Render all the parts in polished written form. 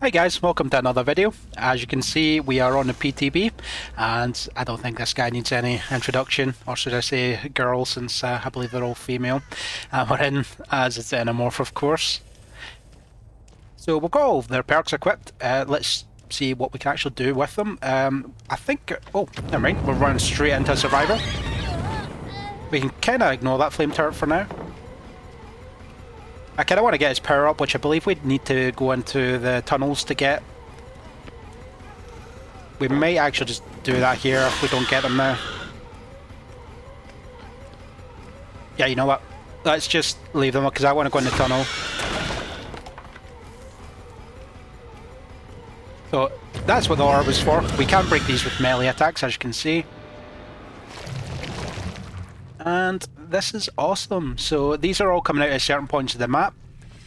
Hi guys, welcome to another video. As you can see, we are on the PTB, and I don't think this guy needs any introduction, or should I say girl, since I believe they're all female. We're in as a Xenomorph, of course. So we've got all their perks equipped. Let's see what we can actually do with them. I think... oh, never mind, we're running straight into a Survivor. We can kind of ignore that flame turret for now. I kind of want to get his power up, which I believe we'd need to go into the tunnels to get. We may actually just do that here if we don't get them now. Yeah, you know what? Let's just leave them because I want to go in the tunnel. So that's what the orb is for. We can break these with melee attacks, as you can see. And this is awesome. So these are all coming out at certain points of the map.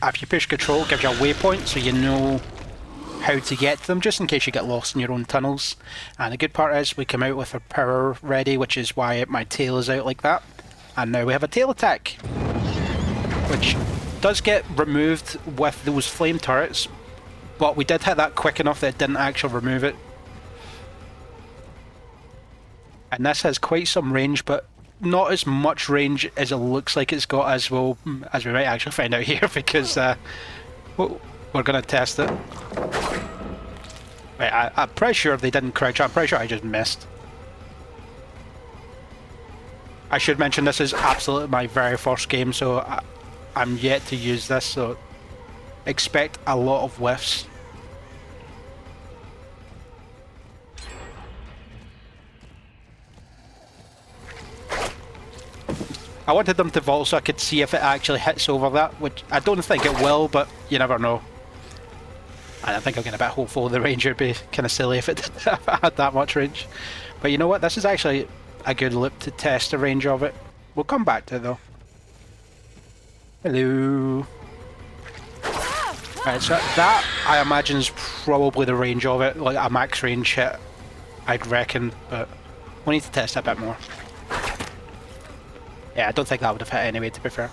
If you push control, it gives you a waypoint so you know how to get to them, just in case you get lost in your own tunnels. And the good part is we come out with our power ready, which is why my tail is out like that. And now we have a tail attack, which does get removed with those flame turrets, but we did hit that quick enough that it didn't actually remove it. And this has quite some range, but not as much range as it looks like it's got, as well as we might actually find out here, because we're going to test it. Right, I'm pretty sure they didn't crouch. I'm pretty sure I just missed. I should mention this is absolutely my very first game, so I'm yet to use this, so expect a lot of whiffs. I wanted them to vault so I could see if it actually hits over that, which I don't think it will, but you never know. And I think I'm getting a bit hopeful the range would be kind of silly if it had that much range. But you know what, this is actually a good loop to test the range of it. We'll come back to it though. Hello. Right, so that I imagine is probably the range of it, like a max range hit, I'd reckon, but we need to test it a bit more. Yeah, I don't think that would have hit anyway, to be fair.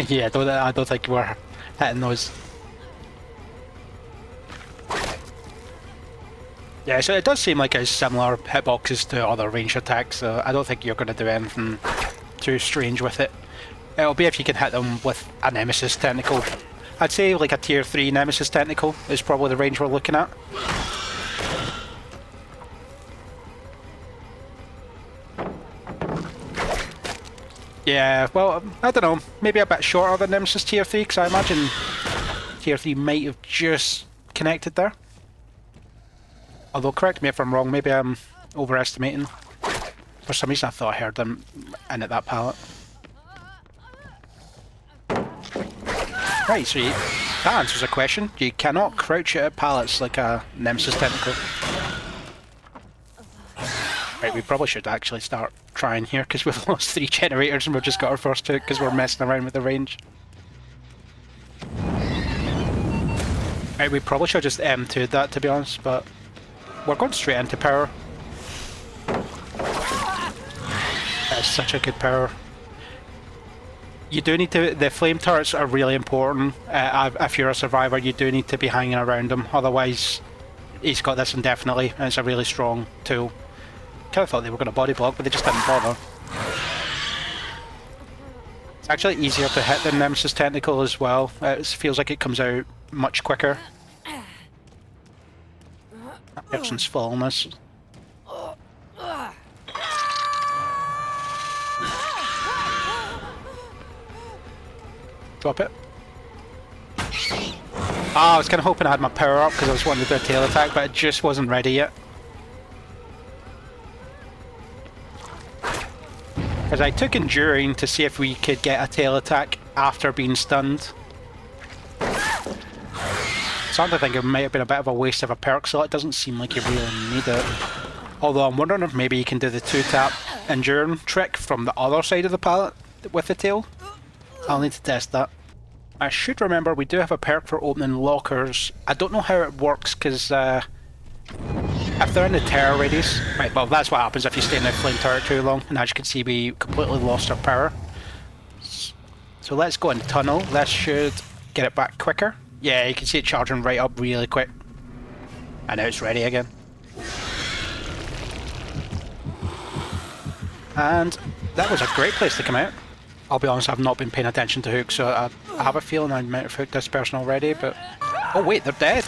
Yeah, I don't think we're hitting those. Yeah, so it does seem like it's similar hitboxes to other range attacks, so I don't think you're going to do anything too strange with it. It'll be if you can hit them with a Nemesis Tentacle. I'd say like a tier 3 Nemesis Tentacle is probably the range we're looking at. Yeah, well, I don't know, maybe a bit shorter than Nemesis tier 3, because I imagine tier 3 might have just connected there. Although, correct me if I'm wrong, maybe I'm overestimating. For some reason I thought I heard them in at that pallet. Right, so that answers a question. You cannot crouch at pallets like a Nemesis Tentacle. Right, we probably should actually start trying here, because we've lost 3 generators and we've just got our first 2 because we're messing around with the range. Right, we probably should just M2'd that, to be honest, but we're going straight into power. That's such a good power. You do need to, the flame turrets are really important. If you're a survivor, you do need to be hanging around them, otherwise he's got this indefinitely, and it's a really strong tool. Kind of thought they were going to body block, but they just didn't bother. It's actually easier to hit than Nemesis Tentacle as well. It feels like it comes out much quicker. That person's falling this. Drop it. I was kind of hoping I had my power up because I was wanting to do a tail attack, but it just wasn't ready yet. Because I took Enduring to see if we could get a tail attack after being stunned. Starting to think it might have been a bit of a waste of a perk, so it doesn't seem like you really need it. Although I'm wondering if maybe you can do the 2-tap Enduring trick from the other side of the pallet with the tail. I'll need to test that. I should remember we do have a perk for opening lockers. I don't know how it works because If they're in the terror radius, right, well that's what happens if you stay in the flame turret too long, and as you can see we completely lost our power. So let's go in the tunnel, that should get it back quicker. Yeah, you can see it charging right up really quick. And now it's ready again. And that was a great place to come out. I'll be honest, I've not been paying attention to hooks, so I have a feeling I might have hooked this person already, but... Oh wait, they're dead!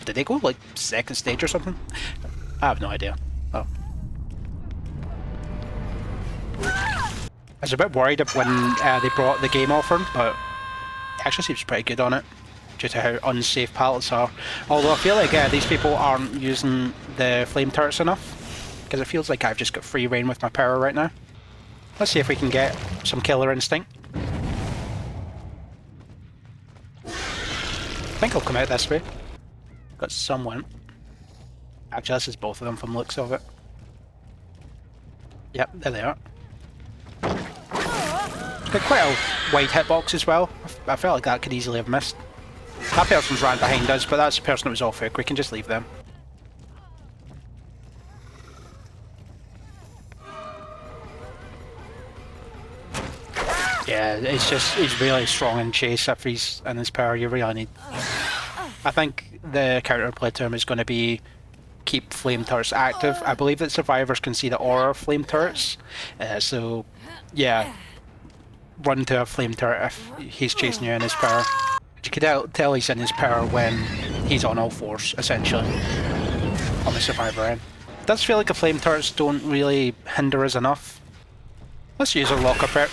Did they go like second stage or something? I have no idea. Oh. I was a bit worried when they brought the game offer, but it actually seems pretty good on it, due to how unsafe pallets are. Although I feel like these people aren't using the flame turrets enough, because it feels like I've just got free reign with my power right now. Let's see if we can get some killer instinct. I think I'll come out this way. Got someone. Actually, this is both of them from the looks of it. Yep, there they are. Got quite a wide hitbox as well. I felt like that could easily have missed. That person's ran behind us, but that's the person that was off hook. We can just leave them. Yeah, he's really strong in chase if he's in his power. You really need... I think the counterplay to him is going to be keep flame turrets active. I believe that survivors can see the aura of flame turrets, so yeah, run to a flame turret if he's chasing you in his power. You can tell he's in his power when he's on all fours, essentially, on the survivor end. It does feel like the flame turrets don't really hinder us enough. Let's use our locker perk.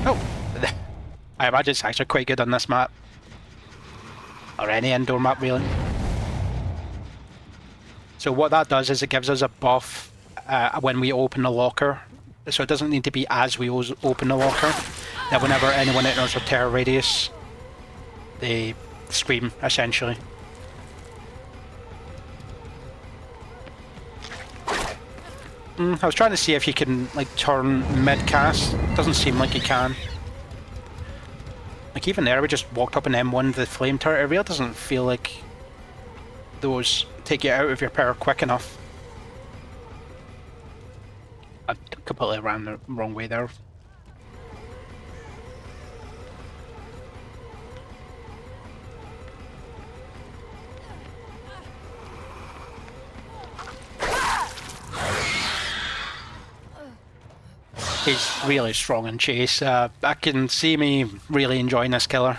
Oh, I imagine it's actually quite good on this map. Or any indoor map, really. So what that does is it gives us a buff when we open the locker. So it doesn't need to be as we open the locker. That whenever anyone enters a terror radius, they scream, essentially. I was trying to see if you can like turn mid-cast. Doesn't seem like you can. Like even there, we just walked up an M1 the flame turret. It really doesn't feel like those take you out of your power quick enough. I completely ran the wrong way there. He's really strong in chase. I can see me really enjoying this killer.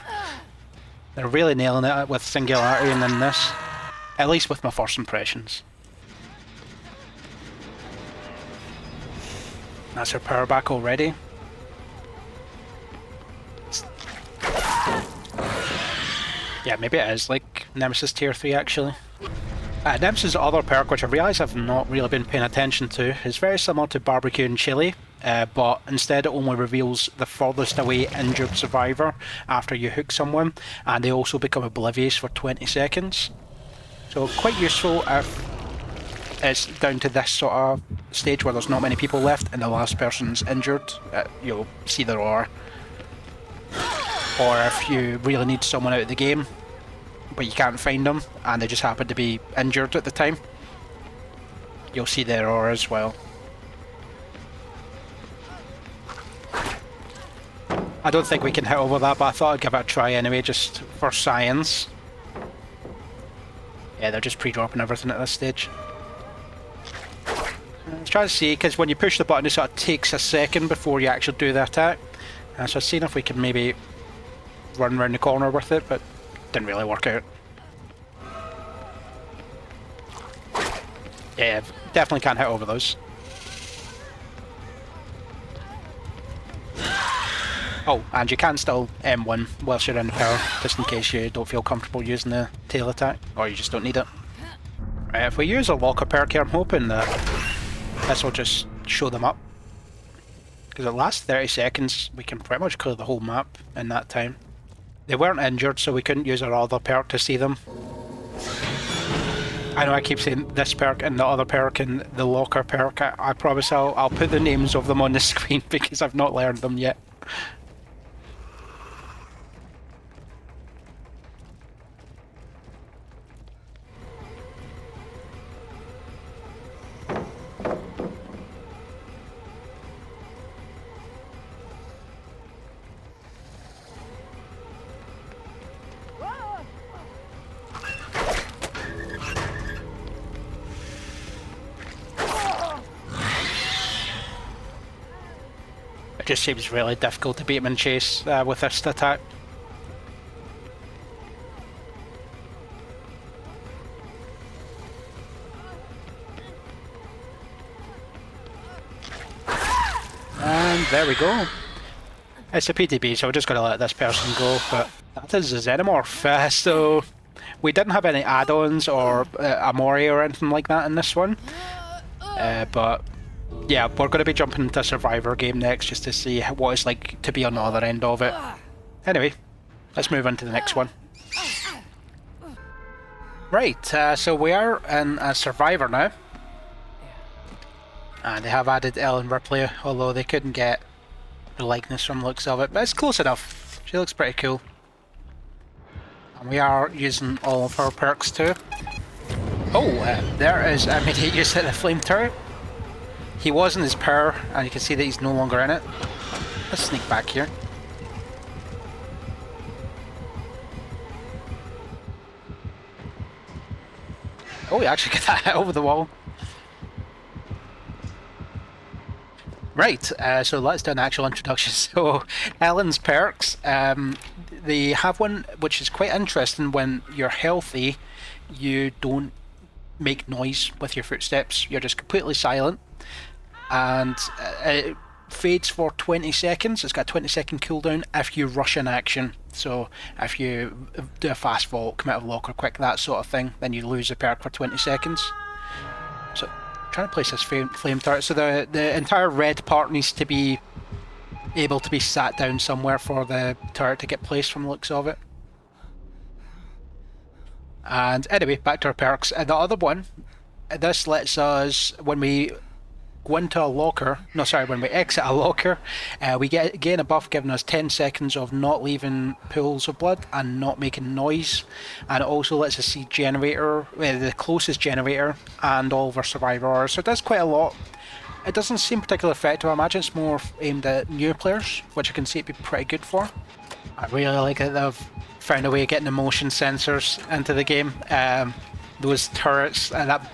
They're really nailing it with Singularity and then this. At least with my first impressions. That's her power back already. Yeah, maybe it is like Nemesis Tier 3 actually. Nemesis' other perk, which I realise I've not really been paying attention to, is very similar to Barbecue and Chili. But instead it only reveals the furthest away injured survivor after you hook someone, and they also become oblivious for 20 seconds. So quite useful if it's down to this sort of stage where there's not many people left and the last person's injured, you'll see their aura. Or if you really need someone out of the game but you can't find them and they just happen to be injured at the time, you'll see their aura as well. I don't think we can hit over that, but I thought I'd give it a try anyway, just for science. Yeah, they're just pre-dropping everything at this stage. Let's try to see, because when you push the button it sort of takes a second before you actually do the attack. So seeing if we can maybe run around the corner with it, but didn't really work out. Yeah, definitely can't hit over those. Oh, and you can still M1 whilst you're in the power, just in case you don't feel comfortable using the tail attack, or you just don't need it. Right, if we use a locker perk here, I'm hoping that this will just show them up. Because the last 30 seconds, we can pretty much clear the whole map in that time. They weren't injured, so we couldn't use our other perk to see them. I know I keep saying this perk and the other perk and the locker perk. I promise I'll put the names of them on the screen because I've not learned them yet. just seems really difficult to beat him in chase with this attack. And there we go. It's a PTB, so we're just going to let this person go, but that is a Xenomorph. So we didn't have any add-ons or a Mori or anything like that in this one. But yeah, we're going to be jumping into a Survivor game next just to see what it's like to be on the other end of it. Anyway, let's move on to the next one. Right, so we are in a Survivor now. And they have added Ellen Ripley, although they couldn't get the likeness from the looks of it, but it's close enough. She looks pretty cool. And we are using all of her perks too. Oh, there is immediate use at the flame turret. He was in his power, and you can see that he's no longer in it. Let's sneak back here. Oh, we actually get that over the wall. Right, so let's do an actual introduction. So, Ellen's perks, they have one which is quite interesting. When you're healthy, you don't make noise with your footsteps, you're just completely silent, and it fades for 20 seconds. It's got a 20-second cooldown if you rush in action. So if you do a fast vault, come out of locker quick, that sort of thing, then you lose the perk for 20 seconds. So trying to place this flame turret, so the entire red part needs to be able to be sat down somewhere for the turret to get placed from the looks of it. And anyway, back to our perks. The other one, this lets us, when we go into a locker, no sorry, when we exit a locker, we gain a buff giving us 10 seconds of not leaving pools of blood and not making noise. And it also lets us see generator, the closest generator, and all of our survivor orders. So it does quite a lot. It doesn't seem particularly effective. I imagine it's more aimed at new players, which I can see it'd be pretty good for. I really like it. They've found a way of getting the motion sensors into the game. Those turrets and that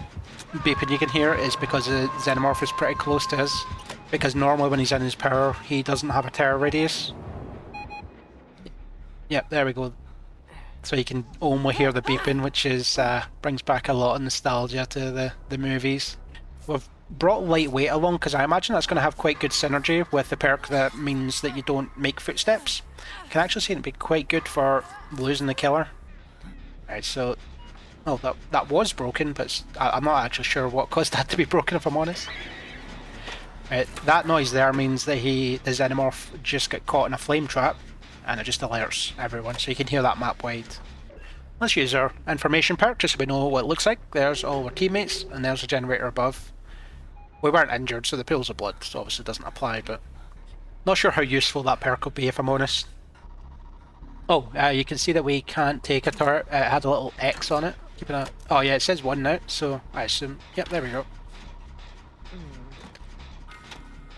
beeping you can hear is because the Xenomorph is pretty close to us. Because normally when he's in his power, he doesn't have a terror radius. Yep, there we go. So you can only hear the beeping, which is brings back a lot of nostalgia to the movies. We've brought lightweight along because I imagine that's going to have quite good synergy with the perk that means that you don't make footsteps. I can actually see it'd be quite good for losing the killer. Right, so oh, that was broken, but I'm not actually sure what caused that to be broken, if I'm honest. Right, that noise there means that the Xenomorph just got caught in a flame trap, and it just alerts everyone, so you can hear that map wide. Let's use our information perk just so we know what it looks like. There's all our teammates, and there's a generator above. We weren't injured, so the pools of blood so obviously doesn't apply, but not sure how useful that perk will be, if I'm honest. Oh, you can see that we can't take a turret. It had a little X on it. Keeping a... Oh yeah, it says 1 now, so I assume... Yep, there we go.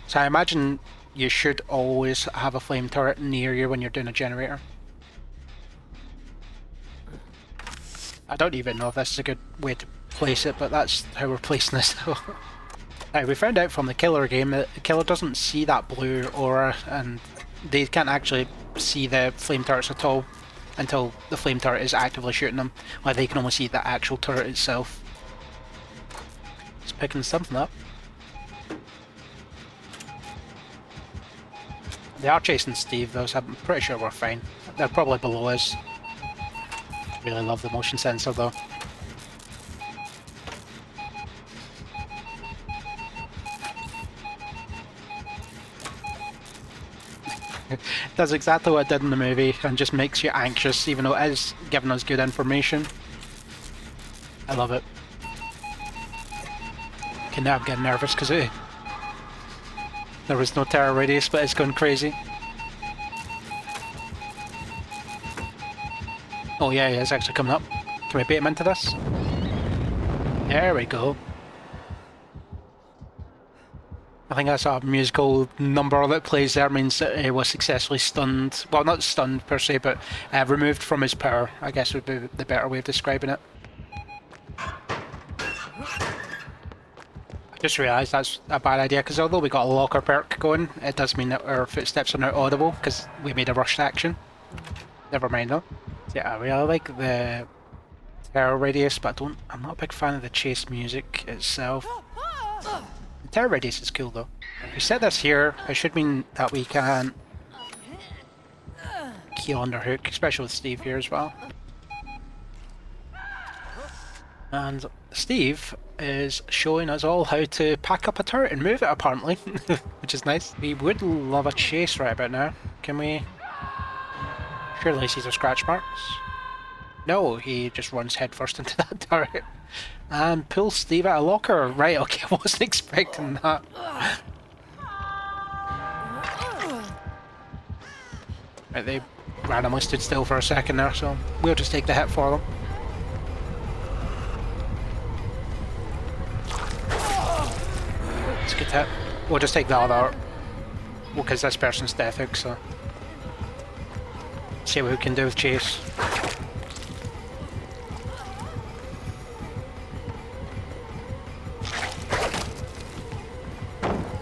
So I imagine you should always have a flame turret near you when you're doing a generator. I don't even know if this is a good way to place it, but that's how we're placing this. Now, we found out from the Killer game that the Killer doesn't see that blue aura, and they can't actually see the flame turrets at all until the flame turret is actively shooting them. Like, they can only see the actual turret itself. It's picking something up. They are chasing Steve though, so I'm pretty sure we're fine. They're probably below us. Really love the motion sensor though. Does exactly what it did in the movie and just makes you anxious, even though it is giving us good information. I love it. Okay, now I'm getting nervous because there was no terror radius, but it's going crazy. Oh yeah, it's actually coming up. Can we bait him into this? There we go. I think that's a musical number that plays there, means that he was successfully stunned. Well, not stunned per se, but removed from his power, I guess would be the better way of describing it. I just realised that's a bad idea, because although we got a locker perk going, it does mean that our footsteps are now audible, because we made a rushed action. Never mind though. Yeah, I really like the terror radius, but I'm not a big fan of the chase music itself. The terror radius is cool though. If we set this here, it should mean that we can keel under hook, especially with Steve here as well. And Steve is showing us all how to pack up a turret and move it, apparently, which is nice. We would love a chase right about now. Can we? Surely he sees our scratch marks. No, he just runs headfirst into that turret and pulls Steve out of locker. Right, okay, I wasn't expecting that. Right, they randomly stood still for a second there, so we'll just take the hit for them. It's a good hit. We'll just take the other. Well, because this person's death hook, so. See what we can do with chase.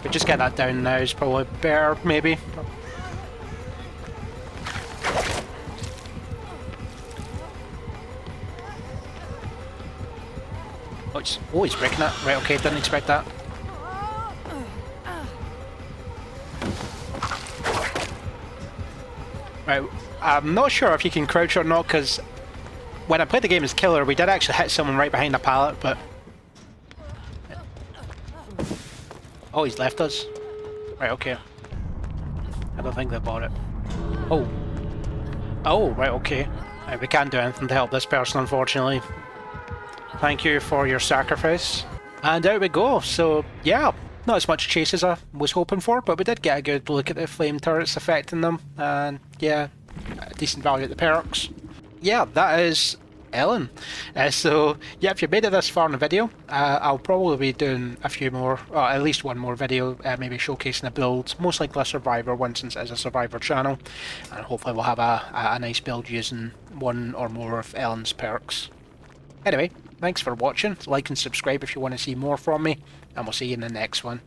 We just get that down now is probably better, maybe. Oh, he's breaking it. Right, okay, didn't expect that. Right, I'm not sure if you can crouch or not, because when I played the game as Killer, we did actually hit someone right behind the pallet, but... Oh, he's left us. Right, okay. I don't think they bought it. Oh. Oh, right, okay. Right, we can't do anything to help this person, unfortunately. Thank you for your sacrifice. And out we go. So, yeah, not as much chase as I was hoping for, but we did get a good look at the flame turrets affecting them. And, yeah, a decent value at the perks. Yeah, that is Ellen. So, yeah, if you made it this far in the video, I'll probably be doing a few more, at least one more video, maybe showcasing a build, most likely a Survivor one, since it is a Survivor channel, and hopefully we'll have a nice build using one or more of Ellen's perks. Anyway, thanks for watching, like and subscribe if you want to see more from me, and we'll see you in the next one.